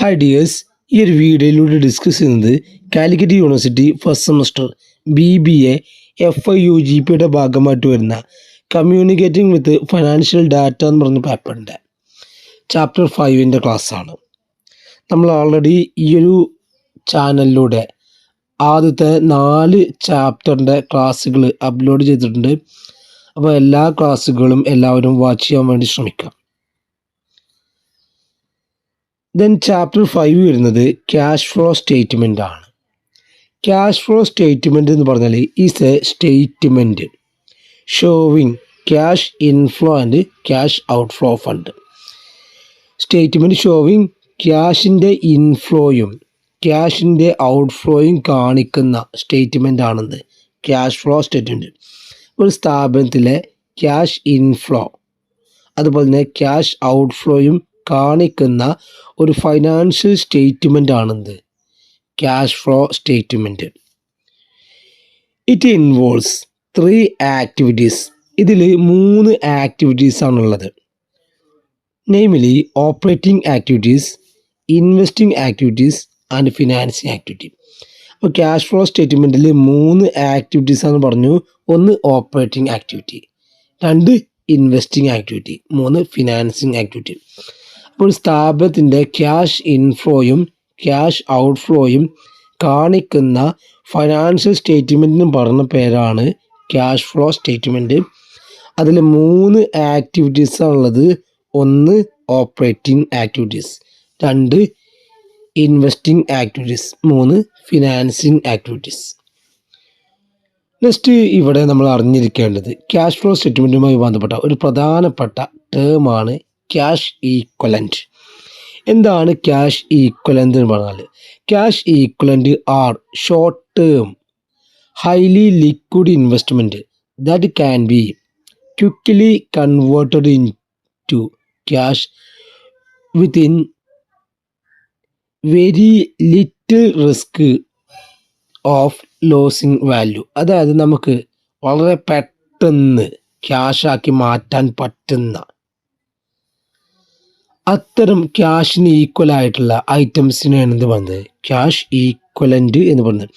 Hi dears, ഈ ഒരു വീഡിയോയിലൂടെ ഡിസ്കസ് ചെയ്യുന്നത് Calicut university first semester BBA FIUGPയുടെ ഭാഗമായിട്ട് വരുന്ന കമ്മ്യൂണിക്കേറ്റിംഗ് വിത്ത് ഫൈനാൻഷ്യൽ ഡാറ്റ എന്ന് പറഞ്ഞ പേപ്പറിൻ്റെ ചാപ്റ്റർ 5ൻ്റെ ക്ലാസ്സാണ്. നമ്മൾ ഓൾറെഡി ഈ ഒരു ചാനലിലൂടെ ആദ്യത്തെ 4 ചാപ്റ്ററിൻ്റെ ക്ലാസ്സുകൾ അപ്ലോഡ് ചെയ്തിട്ടുണ്ട്. അപ്പോൾ എല്ലാ ക്ലാസ്സുകളും എല്ലാവരും വാച്ച് ചെയ്യാൻ വേണ്ടി ശ്രമിക്കാം. ദെൻ ചാപ്റ്റർ 5 വരുന്നത് ക്യാഷ് ഫ്ലോ സ്റ്റേറ്റ്മെൻ്റ് ആണ്. ക്യാഷ് ഫ്ലോ സ്റ്റേറ്റ്മെൻറ്റ് എന്ന് പറഞ്ഞാൽ is a statement showing cash inflow and cash outflow fund. Statement showing ക്യാഷിൻ്റെ ഇൻഫ്ലോയും ക്യാഷിൻ്റെ ഔട്ട്ഫ്ലോയും കാണിക്കുന്ന സ്റ്റേറ്റ്മെൻ്റ് ആണെന്ന് ക്യാഷ് ഫ്ലോ സ്റ്റേറ്റ്മെൻറ്റ്. ഒരു സ്ഥാപനത്തിലെ ക്യാഷ് ഇൻഫ്ലോ അതുപോലെ തന്നെ ക്യാഷ് ഔട്ട്ഫ്ലോയും കാണിക്കുന്ന ഒരു ഫൈനാൻഷ്യൽ സ്റ്റേറ്റ്മെൻ്റ് ആണെന്ത് cash flow statement. It involves 3 activities. ഇതിൽ 3 ആക്ടിവിറ്റീസ് ആണുള്ളത്. Namely operating activities, investing activities and financing activity. അപ്പോൾ ക്യാഷ് ഫ്ലോ സ്റ്റേറ്റ്മെൻറ്റിൽ 3 ആക്ടിവിറ്റീസ് ആണെന്ന് പറഞ്ഞു. 1 operating activity, 2 investing activity, 3 financing activity. അപ്പോൾ സ്ഥാപനത്തിൻ്റെ ക്യാഷ് ഇൻഫ്ലോയും ക്യാഷ് ഔട്ട്ഫ്ലോയും കാണിക്കുന്ന ഫൈനാൻഷ്യൽ സ്റ്റേറ്റ്മെൻറ്റിനും പറഞ്ഞ പേരാണ് ക്യാഷ് ഫ്ലോ സ്റ്റേറ്റ്മെൻറ്റ്. അതിൽ 3 ആക്ടിവിറ്റീസാണുള്ളത്. 1 operating activities, 2 investing activities, 3 financing activities. Next ഇവിടെ നമ്മൾ അറിഞ്ഞിരിക്കേണ്ടത് ക്യാഷ് ഫ്ലോ സ്റ്റേറ്റ്മെൻറ്റുമായി ബന്ധപ്പെട്ട ഒരു പ്രധാനപ്പെട്ട ടേമാണ് ക്യാഷ് ഈക്വലൻറ്റ്. എന്താണ് ക്യാഷ് ഈക്വലൻറ്റ് എന്ന് പറഞ്ഞാൽ? Cash equivalent are short term highly liquid investment that can be quickly converted in to cash within very little risk of losing value. അതായത് നമുക്ക് വളരെ പെട്ടെന്ന് ക്യാഷാക്കി മാറ്റാൻ പറ്റുന്ന അത്തരം ക്യാഷിന് ഈക്വൽ ആയിട്ടുള്ള ഐറ്റംസിനെയാണ് എന്ത് പറയുന്നത് ക്യാഷ് ഈക്വലൻറ്റ് എന്ന് പറയുന്നത്.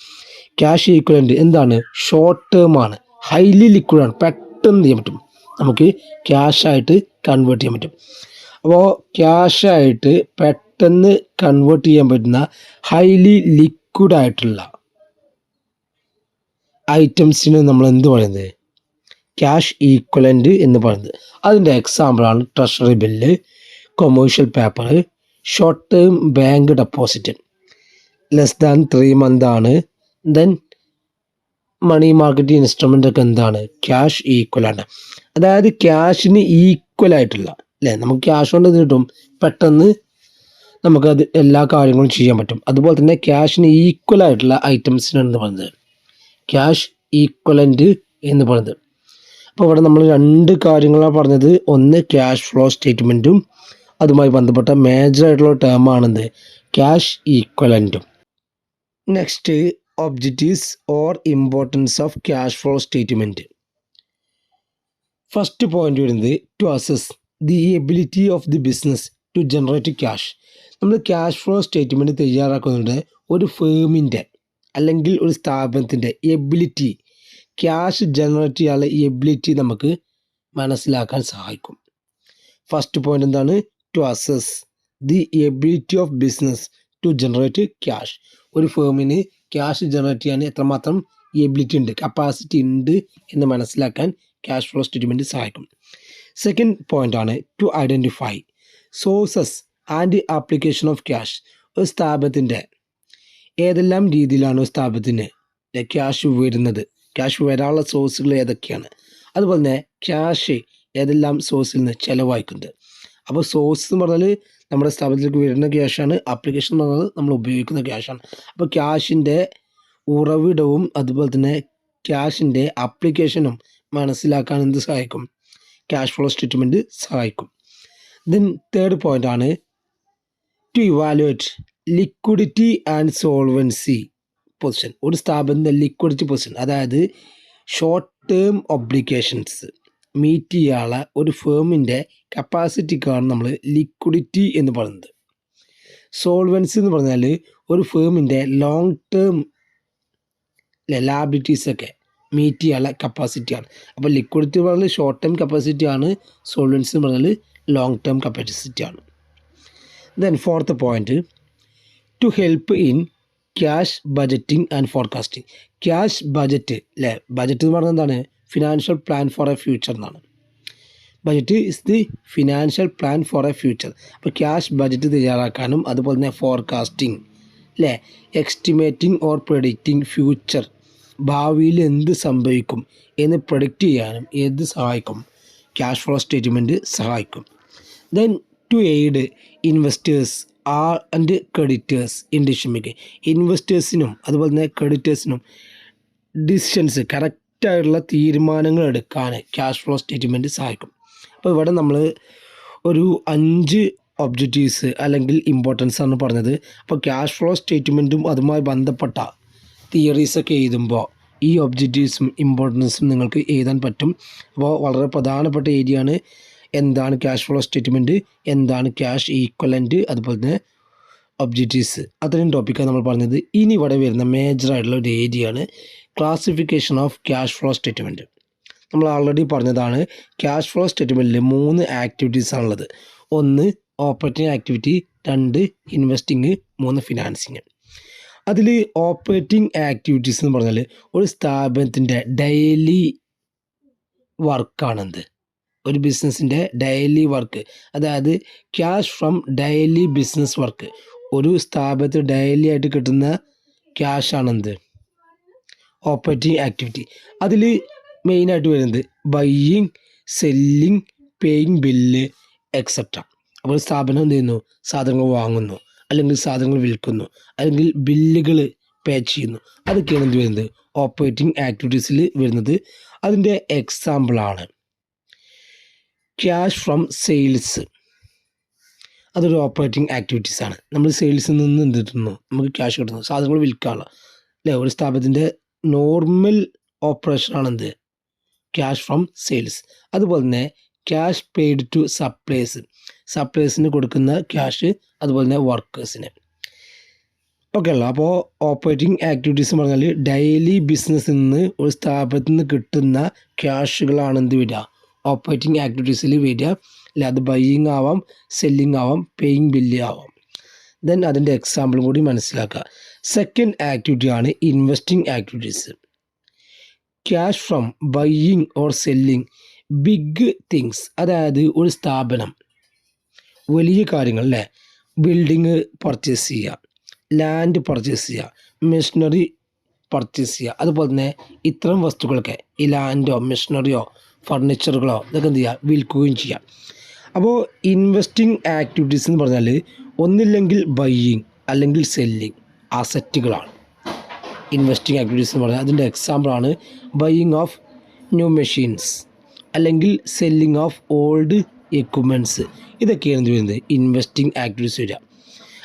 ക്യാഷ് ഈക്വലൻറ്റ് എന്താണ്? ഷോർട്ട് ടേം ആണ്, ഹൈലി ലിക്വിഡ് ആണ്, പെട്ടെന്ന് ചെയ്യാൻ പറ്റും, നമുക്ക് ക്യാഷായിട്ട് കൺവേർട്ട് ചെയ്യാൻ പറ്റും. അപ്പോൾ ക്യാഷായിട്ട് പെട്ടെന്ന് കൺവേർട്ട് ചെയ്യാൻ പറ്റുന്ന ഹൈലി ലിക്വിഡ് ആയിട്ടുള്ള ഐറ്റംസിന് നമ്മൾ എന്ത് പറയുന്നത് ക്യാഷ് ഈക്വലൻറ്റ് എന്ന് പറയുന്നത്. അതിൻ്റെ എക്സാമ്പിളാണ് treasury bill, commercial paper, short term bank deposit, less than 3 months ആണ്. ദെൻ മണി മാർക്കറ്റ് ഇൻസ്ട്രുമെൻ്റ് ഒക്കെ എന്താണ് ക്യാഷ് ഈക്വൽ ആണ്. അതായത് ക്യാഷിന് ഈക്വൽ ആയിട്ടുള്ള അല്ലേ, നമുക്ക് ക്യാഷ് കൊണ്ട് കിട്ടും, പെട്ടെന്ന് നമുക്കത് എല്ലാ കാര്യങ്ങളും ചെയ്യാൻ പറ്റും. അതുപോലെ തന്നെ ക്യാഷിന് ഈക്വൽ ആയിട്ടുള്ള ഐറ്റംസിനാണ് പറയുന്നത് ക്യാഷ് ഈക്വലൻറ്റ് എന്ന് പറയുന്നത്. അപ്പോൾ ഇവിടെ നമ്മൾ 2 കാര്യങ്ങളാണ് പറഞ്ഞത്. ഒന്ന് ക്യാഷ് ഫ്ലോ സ്റ്റേറ്റ്മെൻറ്റും അതുമായി ബന്ധപ്പെട്ട മേജർ ആയിട്ടുള്ള ടേമാണെന്ത് ക്യാഷ് ഈക്വലൻറ്റും. Next objectives or importance of cash flow statement. First point വരുന്നത് to assess the ability of the business to generate cash. നമ്മൾ ക്യാഷ് ഫ്ലോ സ്റ്റേറ്റ്മെൻറ്റ് തയ്യാറാക്കുന്നുണ്ട് ഒരു ഫേമിൻ്റെ അല്ലെങ്കിൽ ഒരു സ്ഥാപനത്തിൻ്റെ എബിലിറ്റി, ക്യാഷ് ജനറേറ്റ് ചെയ്യാനുള്ള എബിലിറ്റി നമുക്ക് മനസ്സിലാക്കാൻ സഹായിക്കും. ഫസ്റ്റ് പോയിന്റ് എന്താണ്? To assess the ability of business to generate cash. ഒരു ഫേമിന് ക്യാഷ് ജനറേറ്റ് ചെയ്യാൻ എത്രമാത്രം എബിലിറ്റി ഉണ്ട്, കപ്പാസിറ്റി ഉണ്ട് എന്ന് മനസ്സിലാക്കാൻ ക്യാഷ് ഫ്ലോ സ്റ്റേറ്റ്മെൻറ്റ് സഹായിക്കും. സെക്കൻഡ് പോയിന്റ് ആണ് to identify sources and application of cash. ഒരു സ്ഥാപനത്തിൻ്റെ ഏതെല്ലാം രീതിയിലാണ് സ്ഥാപനത്തിന് ക്യാഷ് വരുന്നത്, ക്യാഷ് വരാനുള്ള സോഴ്സുകൾ ഏതൊക്കെയാണ്, അതുപോലെ തന്നെ ക്യാഷ് ഏതെല്ലാം സോഴ്സിൽ നിന്ന് ചിലവായിക്കുന്നത്. അപ്പോൾ സോഴ്സ് എന്ന് പറഞ്ഞാൽ നമ്മുടെ സ്ഥാപനത്തിലേക്ക് വരുന്ന ക്യാഷാണ്, ആപ്ലിക്കേഷൻ എന്ന് പറഞ്ഞാൽ നമ്മൾ ഉപയോഗിക്കുന്ന ക്യാഷാണ്. അപ്പോൾ ക്യാഷിൻ്റെ ഉറവിടവും അതുപോലെ തന്നെ ക്യാഷിൻ്റെ ആപ്ലിക്കേഷനും മനസ്സിലാക്കാൻ എന്ത് സഹായിക്കും ക്യാഷ് ഫ്ലോ സ്റ്റേറ്റ്മെൻറ്റ് സഹായിക്കും. ദെൻ തേർഡ് പോയിന്റ് ആണ് to evaluate liquidity and solvency position. ഒരു സ്ഥാപനത്തിൻ്റെ ലിക്വിഡിറ്റി പൊസിഷൻ, അതായത് ഷോർട്ട് ടേം ഒബ്ലിഗേഷൻസ് മീറ്റ് ചെയ്യാനുള്ള ഒരു ഫേമിൻ്റെ കപ്പാസിറ്റിക്കാണ് നമ്മൾ ലിക്വിഡിറ്റി എന്ന് പറയുന്നത്. സോൾവൻസി എന്ന് പറഞ്ഞാൽ ഒരു ഫേമിൻ്റെ ലോങ് ടേം ലയബിലിറ്റീസൊക്കെ മീറ്റ് ചെയ്യാനുള്ള കപ്പാസിറ്റിയാണ്. അപ്പോൾ ലിക്വിഡിറ്റി എന്ന് പറഞ്ഞാൽ ഷോർട്ട് ടേം കപ്പാസിറ്റിയാണ്, സോൾവൻസി എന്ന് പറഞ്ഞാൽ ലോങ് ടേം കപ്പാസിറ്റിയാണ്. Then fourth point, to help in cash budgeting and forecasting. Cash budget അല്ലേ, ബജറ്റ് എന്ന് പറഞ്ഞാൽ എന്താണ്? Financial plan for a future എന്നാണ്. Budget is the financial plan for a future. അപ്പോൾ cash budget തയ്യാറാക്കാനും അതുപോലെ തന്നെ ഫോർകാസ്റ്റിംഗ് അല്ലേ, എസ്റ്റിമേറ്റിംഗ് ഓർ പ്രഡിക്റ്റിംഗ് ഫ്യൂച്ചർ, ഭാവിയിൽ എന്ത് സംഭവിക്കും എന്ന് പ്രഡിക്റ്റ് ചെയ്യാനും ഏത് സഹായിക്കും? ക്യാഷ് ഫ്ലോ സ്റ്റേറ്റ്മെൻറ്റ് സഹായിക്കും. Then to aid investors and creditors in decision making. ഇൻവെസ്റ്റേഴ്സിനും അതുപോലെ തന്നെ ക്രെഡിറ്റേഴ്സിനും ഡിസിഷൻസ് കറക്റ്റായിട്ടുള്ള തീരുമാനങ്ങൾ എടുക്കാൻ ക്യാഷ് ഫ്ലോ സ്റ്റേറ്റ്മെൻറ്റ് സഹായിക്കും. അപ്പോൾ ഇവിടെ നമ്മൾ ഒരു 5 ഒബ്ജക്റ്റീവ്സ് അല്ലെങ്കിൽ ഇമ്പോർട്ടൻസ് ആണ് പറഞ്ഞത്. അപ്പോൾ ക്യാഷ് ഫ്ലോ സ്റ്റേറ്റ്മെൻറ്റും അതുമായി ബന്ധപ്പെട്ട തിയറീസൊക്കെ എഴുതുമ്പോൾ ഈ ഒബ്ജക്റ്റീവ്സും ഇമ്പോർട്ടൻസും നിങ്ങൾക്ക് എഴുതാൻ പറ്റും. അപ്പോൾ വളരെ പ്രധാനപ്പെട്ട ഏരിയയാണ് എന്താണ് ക്യാഷ് ഫ്ലോ സ്റ്റേറ്റ്മെൻറ്റ്, എന്താണ് ക്യാഷ് ഈക്വലൻറ്റ്, അതുപോലെ തന്നെ ഒബ്ജക്റ്റീവ്സ്, അത്രയും ടോപ്പിക്കാണ് നമ്മൾ പറഞ്ഞത്. ഇനി ഇവിടെ വരുന്ന മേജറായിട്ടുള്ള ഒരു ഏരിയയാണ് classification of cash flow statement. നമ്മൾ ആൾറെഡി പറഞ്ഞതാണ് ക്യാഷ് ഫ്ലോ സ്റ്റേറ്റ്മെൻറ്റിൽ 3 ആക്ടിവിറ്റീസാണുള്ളത്. 1 ഓപ്പറേറ്റിംഗ് ആക്ടിവിറ്റി, 2 ഇൻവെസ്റ്റിംഗ്, 3 ഫിനാൻസിങ്. അതിൽ ഓപ്പറേറ്റിംഗ് ആക്ടിവിറ്റീസ് എന്ന് പറഞ്ഞാൽ ഒരു സ്ഥാപനത്തിൻ്റെ ഡെയിലി വർക്കാണെന്ത്, ഒരു ബിസിനസ്സിൻ്റെ ഡെയിലി വർക്ക്, അതായത് cash from daily business work. ഒരു സ്ഥാപനത്തിൽ ഡെയിലി ആയിട്ട് കിട്ടുന്ന ക്യാഷാണെന്ത്, ഓപ്പറേറ്റിംഗ് ആക്ടിവിറ്റി. അതിൽ മെയിനായിട്ട് വരുന്നത് buying, selling, paying bill etcetera. അപ്പോൾ സ്ഥാപനം എന്ത് ചെയ്യുന്നു? സാധനങ്ങൾ വാങ്ങുന്നു, അല്ലെങ്കിൽ സാധനങ്ങൾ വിൽക്കുന്നു, അല്ലെങ്കിൽ ബില്ലുകൾ പേ ചെയ്യുന്നു. അതൊക്കെയാണ് എന്ത് വരുന്നത്? ഓപ്പറേറ്റിംഗ് ആക്ടിവിറ്റീസിൽ വരുന്നത്. അതിൻ്റെ എക്സാമ്പിളാണ് ക്യാഷ് ഫ്രം സെയിൽസ്. അതൊരു ഓപ്പറേറ്റിംഗ് ആക്ടിവിറ്റീസാണ്. നമ്മൾ സെയിൽസിൽ നിന്ന് എന്ത് കിട്ടുന്നു? നമുക്ക് ക്യാഷ് കിട്ടുന്നു, സാധനങ്ങൾ വിൽക്കാനുള്ള അല്ലേ. ഒരു സ്ഥാപനത്തിൻ്റെ നോർമൽ ഓപ്പറേഷനാണെന്ത്? Cash from sales. അതുപോലെ തന്നെ ക്യാഷ് പെയ്ഡ് ടു സപ്ലൈസിന് കൊടുക്കുന്ന ക്യാഷ്, അതുപോലെ തന്നെ വർക്കേഴ്സിന്. ഓക്കെ അല്ല. അപ്പോൾ ഓപ്പറേറ്റിംഗ് ആക്ടിവിറ്റീസ് എന്ന് പറഞ്ഞാൽ ഡെയിലി ബിസിനസ്സിൽ നിന്ന് ഒരു സ്ഥാപനത്തിൽ നിന്ന് കിട്ടുന്ന ക്യാഷുകളാണ് എന്ത് വരിക? ഓപ്പറേറ്റിംഗ് ആക്ടിവിറ്റീസിൽ വരിക അല്ലെ. അത് ബയ്യിങ് ആവാം, സെല്ലിങ് ആവാം, പേയിങ് ബില്ല് ആവാം. ദെൻ അതിൻ്റെ എക്സാമ്പിളും കൂടി മനസ്സിലാക്കുക. സെക്കൻഡ് ആക്ടിവിറ്റിയാണ് investing activities. Cash from buying or selling big things, അതായത് ഒരു സ്ഥാപനം വലിയ കാര്യങ്ങൾ അല്ലേ, ബിൽഡിങ് പർച്ചേസ് ചെയ്യുക, ലാൻഡ് പർച്ചേസ് ചെയ്യുക, മെഷീനറി പർച്ചേസ് ചെയ്യുക. അതുപോലെ തന്നെ ഇത്തരം വസ്തുക്കളൊക്കെ ഈ ലാൻഡോ മെഷീനറിയോ ഫർണിച്ചറുകളോ ഇതൊക്കെ എന്ത് ചെയ്യുക? വിൽക്കുകയും ചെയ്യാം. അപ്പോൾ ഇൻവെസ്റ്റിംഗ് ആക്ടിവിറ്റീസ് എന്ന് പറഞ്ഞാൽ ഒന്നില്ലെങ്കിൽ ബയ്യിങ് അല്ലെങ്കിൽ സെല്ലിങ് അസറ്റുകളാണ് ഇൻവെസ്റ്റിംഗ് ആക്ടിവിറ്റീസ് എന്ന് പറഞ്ഞാൽ. അതിൻ്റെ എക്സാമ്പിളാണ് ബയ്യിങ് ഓഫ് ന്യൂ മെഷീൻസ് അല്ലെങ്കിൽ സെല്ലിങ് ഓഫ് ഓൾഡ് എക്യുപ്മെൻറ്റ്സ്. ഇതൊക്കെയാണ് എന്ത് വരുന്നത്? ഇൻവെസ്റ്റിംഗ് ആക്ടിവിറ്റീസ് വരിക.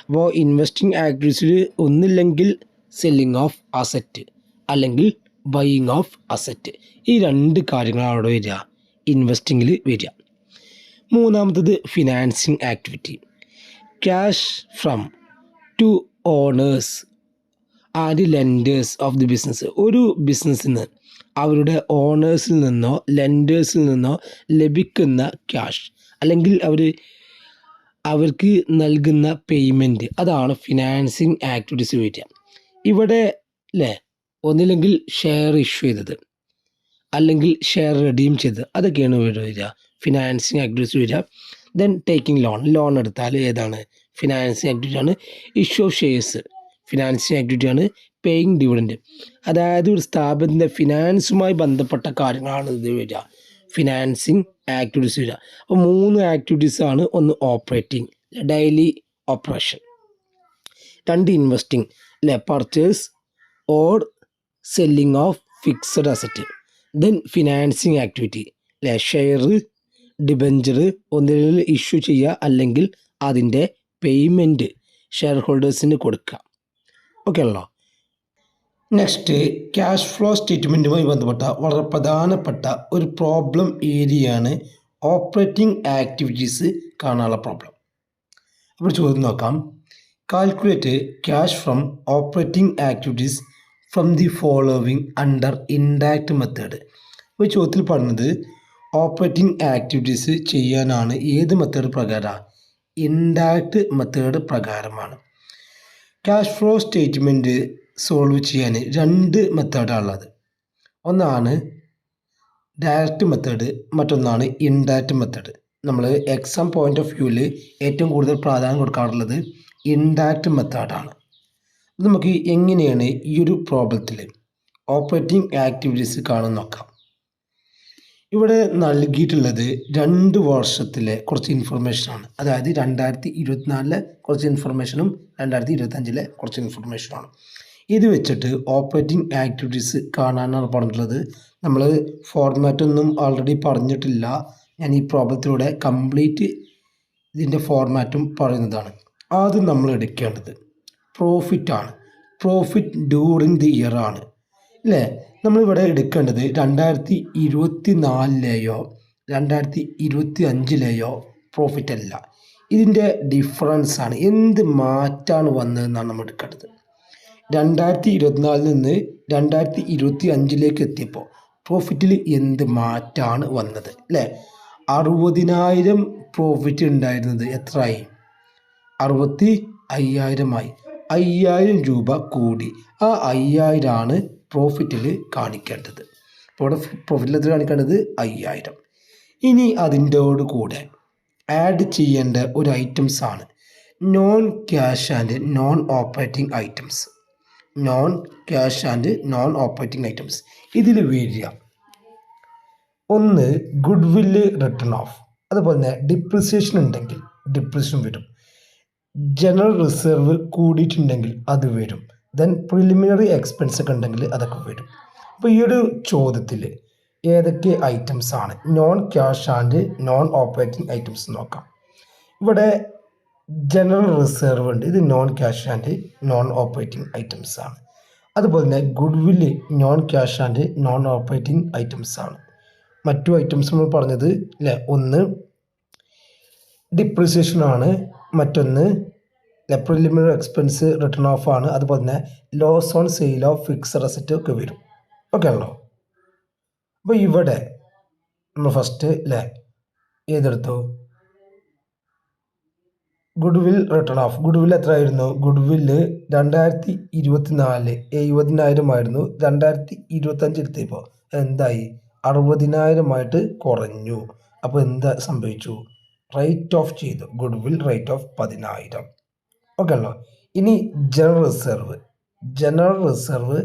അപ്പോൾ ഇൻവെസ്റ്റിംഗ് ആക്ടിവിറ്റീസിൽ ഒന്നില്ലെങ്കിൽ സെല്ലിങ് ഓഫ് അസറ്റ് അല്ലെങ്കിൽ ബയ്യിങ് ഓഫ് അസറ്റ്. ഈ 2 കാര്യങ്ങളാണ് അവിടെ വരിക, ഇൻവെസ്റ്റിങ്ങിൽ വരിക. മൂന്നാമത്തത് financing activity. Cash from to owners and lenders of the business. ഒരു ബിസിനസ്സിൽ നിന്ന് അവരുടെ ഓണേഴ്സിൽ നിന്നോ ലെൻഡേഴ്സിൽ നിന്നോ ലഭിക്കുന്ന ക്യാഷ് അല്ലെങ്കിൽ അവർക്ക് നൽകുന്ന പേയ്മെൻറ്റ്, അതാണ് ഫിനാൻസിങ് ആക്ടിവിറ്റീസ് വരിക. ഇവിടെ അല്ലേ ഒന്നില്ലെങ്കിൽ ഷെയർ ഇഷ്യൂ ചെയ്തത് അല്ലെങ്കിൽ ഷെയർ റെഡീം ചെയ്തത്, അതൊക്കെയാണ് വരിക ഫിനാൻസിങ് ആക്ടിവിറ്റീസ് വരിക. ദെൻ ടേക്കിംഗ് ലോൺ എടുത്താൽ ഏതാണ്? ഫിനാൻസിങ് ആക്ടിവിറ്റിയാണ്. ഇഷ്യൂ ഓഫ് ഷെയർസ് ഫിനാൻസിങ് ആക്ടിവിറ്റിയാണ്. പേയിങ് ഡിവിഡൻഡ്, അതായത് ഒരു സ്ഥാപനത്തിൻ്റെ ഫിനാൻസുമായി ബന്ധപ്പെട്ട കാര്യങ്ങളാണ് ഇത് വരിക, ഫിനാൻസിങ് ആക്ടിവിറ്റീസ് വരിക. അപ്പോൾ 3 ആക്ടിവിറ്റീസാണ്. ഒന്ന് ഓപ്പറേറ്റിംഗ് ഡെയിലി ഓപ്പറേഷൻ, 2 ഇൻവെസ്റ്റിംഗ് അല്ലെ purchase or selling of fixed asset. Then financing activity അല്ലെ ഷെയർ ഡിബഞ്ചർ ഒന്നിൽ ഇഷ്യൂ ചെയ്യുക അല്ലെങ്കിൽ അതിൻ്റെ പേയ്മെൻറ്റ് ഷെയർ ഹോൾഡേഴ്സിന് കൊടുക്കുക. ഓക്കെ ആണല്ലോ. നെക്സ്റ്റ് ക്യാഷ് ഫ്ലോ സ്റ്റേറ്റ്മെൻറ്റുമായി ബന്ധപ്പെട്ട വളരെ പ്രധാനപ്പെട്ട ഒരു പ്രോബ്ലം ഏരിയയാണ് ഓപ്പറേറ്റിംഗ് ആക്ടിവിറ്റീസ് കാണാനുള്ള പ്രോബ്ലം. അപ്പോൾ ചോദ്യം നോക്കാം. Calculate cash from operating activities from the following under indirect method. ഇപ്പോൾ ചോദ്യത്തിൽ പറഞ്ഞത് ഓപ്പറേറ്റിംഗ് ആക്ടിവിറ്റീസ് ചെയ്യാനാണ് ഏത് മെത്തേഡ് പ്രകാരമാണ്? ഇൻഡയറക്റ്റ് മെത്തേഡ് പ്രകാരമാണ്. ക്യാഷ് ഫ്ലോ സ്റ്റേറ്റ്മെൻറ്റ് സോൾവ് ചെയ്യാൻ രണ്ട് മെത്തേഡാണുള്ളത്. ഒന്നാണ് ഡയറക്റ്റ് മെത്തേഡ്, മറ്റൊന്നാണ് ഇൻഡയറക്റ്റ് മെത്തേഡ്. നമ്മൾ എക്സാം പോയിന്റ് ഓഫ് വ്യൂവിൽ ഏറ്റവും കൂടുതൽ പ്രാധാന്യം കൊടുക്കാറുള്ളത് ഇൻഡയറക്റ്റ് മെത്തേഡാണ്. നമുക്ക് എങ്ങനെയാണ് ഈ ഒരു പ്രോബ്ലത്തിൽ ഓപ്പറേറ്റിംഗ് ആക്ടിവിറ്റീസ് കാണുന്ന നോക്കാം. ഇവിടെ നൽകിയിട്ടുള്ളത് 2 വർഷത്തിലെ കുറച്ച് ഇൻഫർമേഷനാണ്. അതായത് 2024 കുറച്ച് ഇൻഫർമേഷനും 2025 കുറച്ച് ഇൻഫർമേഷനുമാണ്. ഇത് വെച്ചിട്ട് ഓപ്പറേറ്റിംഗ് ആക്ടിവിറ്റീസ് കാണാനാണ് പറഞ്ഞിട്ടുള്ളത്. നമ്മൾ ഫോർമാറ്റൊന്നും ഓൾറെഡി പറഞ്ഞിട്ടില്ല. ഞാൻ ഈ പ്രോബ്ലത്തിലൂടെ കംപ്ലീറ്റ് ഇതിൻ്റെ ഫോർമാറ്റും പറയുന്നതാണ്. ആദ്യം നമ്മൾ എടുക്കേണ്ടത് പ്രോഫിറ്റാണ്. പ്രോഫിറ്റ് ഡ്യൂറിങ് ദി ഇയർ ആണ് അല്ലേ? നമ്മളിവിടെ എടുക്കേണ്ടത് 2024 2025 പ്രോഫിറ്റ് അല്ല, ഇതിൻ്റെ ഡിഫറൻസ് ആണ്. എന്ത് മാറ്റാണ് വന്നതെന്നാണ് നമ്മൾ എടുക്കേണ്ടത്. 2024 നിന്ന് 2025 എത്തിയപ്പോൾ പ്രോഫിറ്റിൽ എന്ത് മാറ്റാണ് വന്നത് അല്ലേ? 60,000 പ്രോഫിറ്റ് ഉണ്ടായിരുന്നത് എത്രയായി? 65,000 ആയി. 5,000 രൂപ കൂടി. ആ 5,000 ആണ് പ്രോഫിറ്റിൽ കാണിക്കേണ്ടത്. ഇപ്പോൾ ഇവിടെ പ്രോഫിറ്റിൽ എത്ര കാണിക്കേണ്ടത്? 5,000. ഇനി അതിൻ്റെയോട് കൂടെ ആഡ് ചെയ്യേണ്ട ഒരു ഐറ്റംസ് ആണ് non cash and non operating items. Non cash and non operating items ഇതിൽ വരിക ഒന്ന് ഗുഡ് വില്ല് റിട്ടേൺ ഓഫ്, അതുപോലെ തന്നെ ഡിപ്രിസിയേഷൻ ഉണ്ടെങ്കിൽ ഡിപ്രിസിയേഷൻ വരും. ജനറൽ റിസർവ് കൂടിയിട്ടുണ്ടെങ്കിൽ അത് വരും. ദെൻ പ്രിലിമിനറി എക്സ്പെൻസ് ഒക്കെ ഉണ്ടെങ്കിൽ അതൊക്കെ വരും. അപ്പോൾ ഈ ഒരു ചോദ്യത്തിൽ ഏതൊക്കെ ഐറ്റംസ് ആണ് non cash and non operating items നോക്കാം. ഇവിടെ ജനറൽ റിസർവ് ഉണ്ട്, ഇത് non cash and non operating items ആണ്. അതുപോലെ തന്നെ ഗുഡ് വില്ല് non cash and non operating items ആണ്. മറ്റു ഐറ്റംസ് നമ്മൾ പറഞ്ഞത് അല്ലേ, ഒന്ന് ഡിപ്രിസിയേഷൻ ആണ്, മറ്റൊന്ന് പ്രിലിമിനറി എക്സ്പെൻസ് റിട്ടേൺ ഓഫ് ആണ്, അതുപോലെ തന്നെ loss on sale of fixed asset ഒക്കെ വരും. ഓക്കെ ആണല്ലോ? അപ്പോൾ ഇവിടെ നമ്മൾ ഫസ്റ്റ് അല്ലേ ഏതെടുത്തു? Goodwill written off. Goodwill എത്ര ആയിരുന്നു? ഗുഡ് വില്ല് 2024 70,000 ആയിരുന്നു. 2025 എത്തിയപ്പോൾ എന്തായി? 60,000 കുറഞ്ഞു. അപ്പോൾ എന്താ സംഭവിച്ചു? റൈറ്റ് ഓഫ് ചെയ്തു. Good will write of 10,000. Okay ആണല്ലോ? ഇനി ജനറൽ റിസർവ്. ജനറൽ റിസർവ്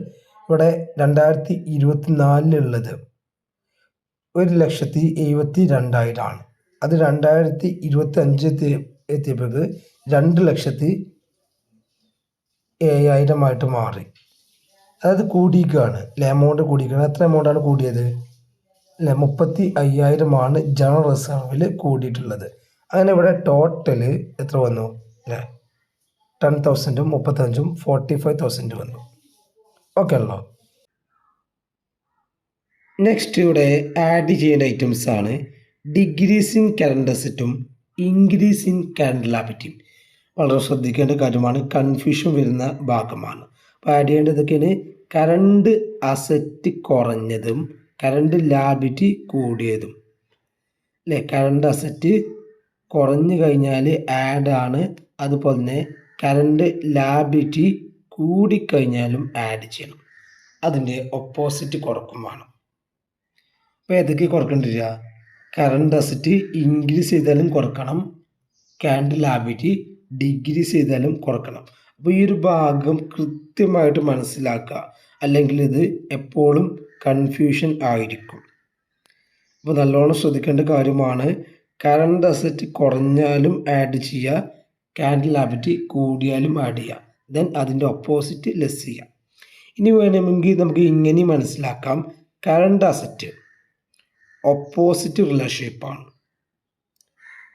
ഇവിടെ 2024 ഉള്ളത് 1,72,000 ആണ്. അത് 2025 എത്തിയപ്പോൾ 2,07,000 മാറി. അതായത് കൂടിയിരിക്കുകയാണ് അല്ലെ, എമൗണ്ട് കൂടിയിരിക്കുകയാണ്. എത്ര എമൗണ്ടാണ് കൂടിയത് അല്ലെ? 35,000 ജനറൽ റിസർവിൽ കൂടിയിട്ടുള്ളത്. അങ്ങനെ ഇവിടെ ടോട്ടൽ എത്ര വന്നു അല്ലേ? 10,000 35 45,000 വന്നു. ഓക്കെ ആണല്ലോ? നെക്സ്റ്റ് ഇവിടെ ആഡ് ചെയ്യേണ്ട ഐറ്റംസ് ആണ് ഡിഗ്രീസ് ഇൻ കറണ്ട് അസറ്റും ഇൻക്രീസ് ഇൻ കറണ്ട് ലാബിലിറ്റിയും. വളരെ ശ്രദ്ധിക്കേണ്ട കാര്യമാണ്, കൺഫ്യൂഷൻ വരുന്ന ഭാഗമാണ്. അപ്പോൾ ആഡ് ചെയ്യേണ്ടതൊക്കെയാണ് കറണ്ട് അസറ്റ് കുറഞ്ഞതും കറണ്ട് ലാബിലിറ്റി കൂടിയതും അല്ലേ. കറണ്ട് അസറ്റ് കുറഞ്ഞു കഴിഞ്ഞാൽ ആഡ് ആണ്, അതുപോലെ തന്നെ കറണ്ട് ലാബിലിറ്റി കൂടിക്കഴിഞ്ഞാലും ആഡ് ചെയ്യണം. അതിൻ്റെ ഓപ്പോസിറ്റ് കുറക്കും വേണം. അപ്പോൾ ഏതൊക്കെ കുറക്കേണ്ടില്ല? കറണ്ട് അസറ്റ് ഇൻക്രീസ് ചെയ്താലും കുറക്കണം, കറണ്ട് ലാബിലിറ്റി ഡിക്രീസ് ചെയ്താലും കുറക്കണം. അപ്പോൾ ഈ ഒരു ഭാഗം കൃത്യമായിട്ട് മനസ്സിലാക്കുക, അല്ലെങ്കിൽ ഇത് എപ്പോഴും കൺഫ്യൂഷൻ ആയിരിക്കും. അപ്പോൾ നല്ലോണം ശ്രദ്ധിക്കേണ്ട കാര്യമാണ്. കറണ്ട് അസറ്റ് കുറഞ്ഞാലും ആഡ് ചെയ്യുക, കറണ്ട് ലാബിലിറ്റി കൂടിയാലും ആഡ് ചെയ്യുക. ദെൻ അതിൻ്റെ ഓപ്പോസിറ്റ് ലെസ് ചെയ്യുക. ഇനി വേണമെങ്കിൽ നമുക്ക് ഇങ്ങനെ മനസ്സിലാക്കാം, കറണ്ട് അസറ്റ് ഓപ്പോസിറ്റ് റിലേഷൻഷിപ്പാണ്.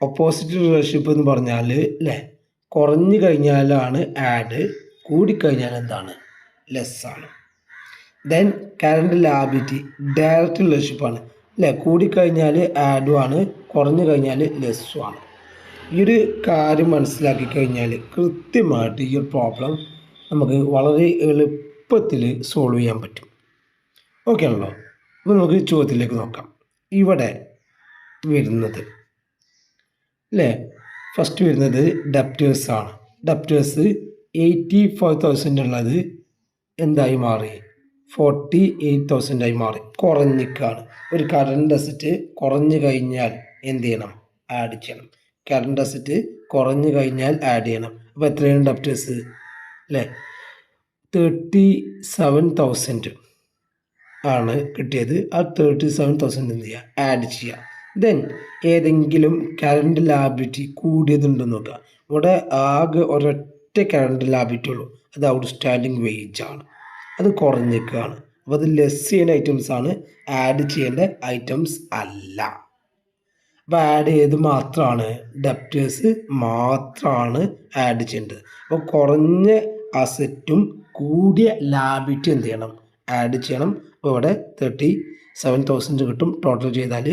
ഓപ്പോസിറ്റ് റിലേഷൻഷിപ്പ് എന്ന് പറഞ്ഞാൽ അല്ലേ, കുറഞ്ഞു കഴിഞ്ഞാലാണ് ആഡ്, കൂടിക്കഴിഞ്ഞാൽ എന്താണ്? ലെസ് ആണ്. ദെൻ കറണ്ട് ലാബിലിറ്റി ഡയറക്റ്റ് റിലേഷൻഷിപ്പാണ് അല്ലേ, കൂടിക്കഴിഞ്ഞാൽ ആഡും ആണ്, കുറഞ്ഞു കഴിഞ്ഞാൽ ലെസ്സും ആണ്. ഈ ഒരു കാര്യം മനസ്സിലാക്കി കഴിഞ്ഞാൽ കൃത്യമായിട്ട് ഈ ഒരു പ്രോബ്ലം നമുക്ക് വളരെ എളുപ്പത്തിൽ സോൾവ് ചെയ്യാൻ പറ്റും. ഓക്കെ ആണല്ലോ. അപ്പോൾ നമുക്ക് ചോദ്യത്തിലേക്ക് നോക്കാം. ഇവിടെ വരുന്നത് അല്ലേ, ഫസ്റ്റ് വരുന്നത് ഡെപ്റ്റേഴ്സ് ആണ്. ഡെപ്റ്റേഴ്സ് 85,000 ഉള്ളത് എന്തായി മാറി, 48,000 മാറി, കുറഞ്ഞിക്കാണ്. ഒരു കറണ്ട് അസറ്റ് കുറഞ്ഞു കഴിഞ്ഞാൽ എന്ത് ചെയ്യണം, ആഡ് ചെയ്യണം. കറണ്ട് അസറ്റ് കുറഞ്ഞു കഴിഞ്ഞാൽ ആഡ് ചെയ്യണം. അപ്പോൾ എത്രയാണ് ഡെപ്റ്റേഴ്സ് അല്ലേ, 37,000 ആണ് കിട്ടിയത്. ആ 37,000 എന്ത് ചെയ്യുക, ആഡ് ചെയ്യുക. ദെൻ ഏതെങ്കിലും കറണ്ട് ലാബിലിറ്റി കൂടിയതുണ്ടെന്ന് നോക്കുക. ഇവിടെ ആകെ ഒരൊറ്റ കറണ്ട് ലാബിലിറ്റി ഉള്ളൂ, അത് ഔട്ട്സ്റ്റാൻഡിങ് വേജ് ആണ്, അത് കുറഞ്ഞേക്കാണ്. അപ്പോൾ അത് ലെസ് ചെയ്യുന്ന ഐറ്റംസ് ആണ്, ആഡ് ചെയ്യേണ്ട ഐറ്റംസ് അല്ല. അപ്പോൾ ആഡ് ചെയ്ത് മാത്രമാണ്, ഡെപ്റ്റേഴ്സ് മാത്രമാണ് ആഡ് ചെയ്യേണ്ടത്. അപ്പോൾ കുറഞ്ഞ അസറ്റും കൂടിയ ലാബിലിറ്റി എന്ത് ചെയ്യണം, ആഡ് ചെയ്യണം. അപ്പോൾ ഇവിടെ 37,000 കിട്ടും, ടോട്ടൽ ചെയ്താൽ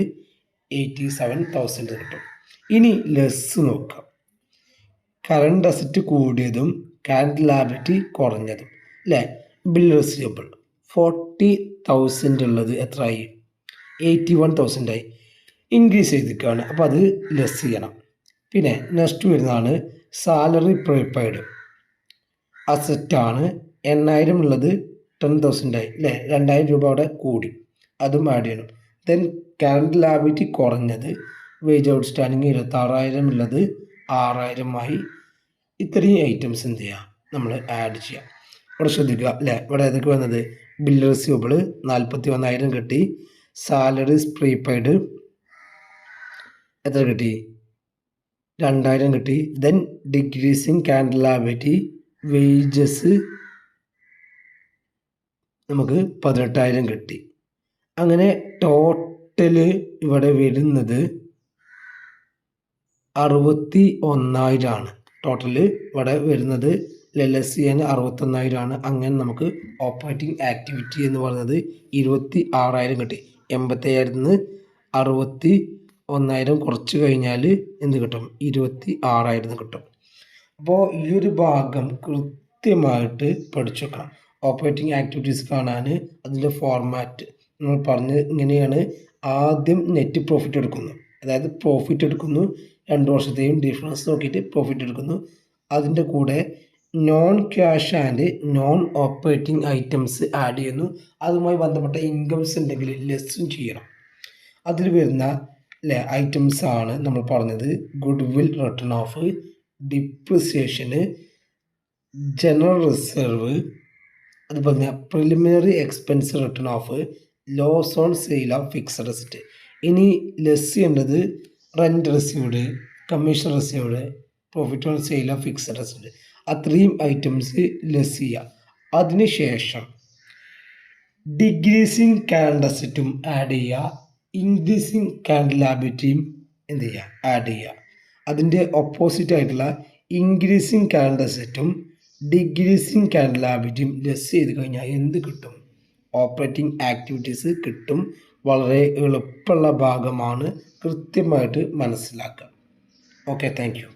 87,000 കിട്ടും. ഇനി ലെസ് നോക്കാം. കറണ്ട് അസറ്റ് കൂടിയതും കറണ്ട് ലാബിലിറ്റി കുറഞ്ഞതും അല്ലേ. ബിൽ റിസീവബിൾ 40,000 ഉള്ളത് എത്രയായി, 81,000 ആയി, ഇൻക്രീസ് ചെയ്തിരിക്കുകയാണ്. അപ്പോൾ അത് ലെസ് ചെയ്യണം. പിന്നെ നെക്സ്റ്റ് വരുന്നതാണ് സാലറി പ്രിപ്പയർഡ് അസറ്റാണ്. 8,000 ഉള്ളത് 10,000 ആയി അല്ലേ, 2,000 രൂപ അവിടെ കൂടി, അതും ആഡ് ചെയ്യണം. ദെൻ കറണ്ട് ലാബിലിറ്റി കുറഞ്ഞത്, വേജ് ഔട്ട്സ്റ്റാൻഡിങ് 26,000 ഉള്ളത് 6,000 ആയി. ഇത്രയും ഐറ്റംസ് എന്ത് ചെയ്യുക, നമ്മൾ ആഡ് ചെയ്യാം. ഇവിടെ ശ്രദ്ധിക്കുക അല്ലേ, ഇവിടെ ഏതൊക്കെ വന്നത്, ബിൽ റിസീവബിൾ 41,000 കിട്ടി, സാലറീസ് പ്രീപെയ്ഡ് എത്ര കിട്ടി, 2,000 കിട്ടി. Then decreasing current liability wages നമുക്ക് 18,000 കിട്ടി. അങ്ങനെ ടോട്ടല് ഇവിടെ വരുന്നത് 61,000 ആണ്. ടോട്ടല് ഇവിടെ വരുന്നത് ലെസ് ചെയ്യാൻ 61,000 ആണ്. അങ്ങനെ നമുക്ക് ഓപ്പറേറ്റിംഗ് ആക്ടിവിറ്റി എന്ന് പറയുന്നത് 26,000 കിട്ടി. 87,000 നിന്ന് 61,000 കുറച്ച് കഴിഞ്ഞാൽ എന്ത് കിട്ടും, 26,000 കിട്ടും. അപ്പോൾ ഈ ഒരു ഭാഗം കൃത്യമായിട്ട് പഠിച്ചു വെക്കണം. ഓപ്പറേറ്റിംഗ് ആക്ടിവിറ്റീസ് കാണാൻ അതിൻ്റെ ഫോർമാറ്റ് നമ്മൾ പറഞ്ഞ് ഇങ്ങനെയാണ്. ആദ്യം നെറ്റ് പ്രോഫിറ്റ് എടുക്കുന്നു, അതായത് പ്രോഫിറ്റ് എടുക്കുന്നു, 2 വർഷത്തെയും ഡിഫറൻസ് നോക്കിയിട്ട് പ്രോഫിറ്റ് എടുക്കുന്നു. അതിൻ്റെ കൂടെ non cash and non operating items add ചെയ്യുന്നു. അതുമായി ബന്ധപ്പെട്ട ഇൻകംസ് ഉണ്ടെങ്കിൽ ലെസ്സും ചെയ്യണം. അതിൽ വരുന്ന ഐറ്റംസ് ആണ് നമ്മൾ പറഞ്ഞത്, ഗുഡ് വിൽ റിട്ടേൺ ഓഫ്, ഡിപ്രിസിയേഷന്, ജനറൽ റിസർവ്, അതുപോലെ തന്നെ preliminary expense written off, loss on sale of fixed asset. ഇനി ലെസ് ചെയ്യേണ്ടത് rent received, commission received, profit on sale of fixed asset, അത്രയും ഐറ്റംസ് ലെസ് ചെയ്യുക. അതിനുശേഷം ഡിക്രീസിങ് കറണ്ട് അസറ്റും add ചെയ്യുക, ഇൻക്രീസിങ് കറണ്ട് ലാബിലിറ്റിയും എന്ത് ചെയ്യുക, ആഡ് ചെയ്യുക. അതിൻ്റെ ഓപ്പോസിറ്റ് ആയിട്ടുള്ള ഇൻക്രീസിങ് കറണ്ട് അസറ്റും ഡിക്രീസിങ് കറണ്ട് ലാബിലിറ്റിയും ലെസ് ചെയ്ത് കഴിഞ്ഞാൽ എന്ത് കിട്ടും, ഓപ്പറേറ്റിംഗ് ആക്ടിവിറ്റീസ് കിട്ടും. വളരെ എളുപ്പമുള്ള ഭാഗമാണ്, കൃത്യമായിട്ട് മനസ്സിലാക്കുക. Okay, thank you.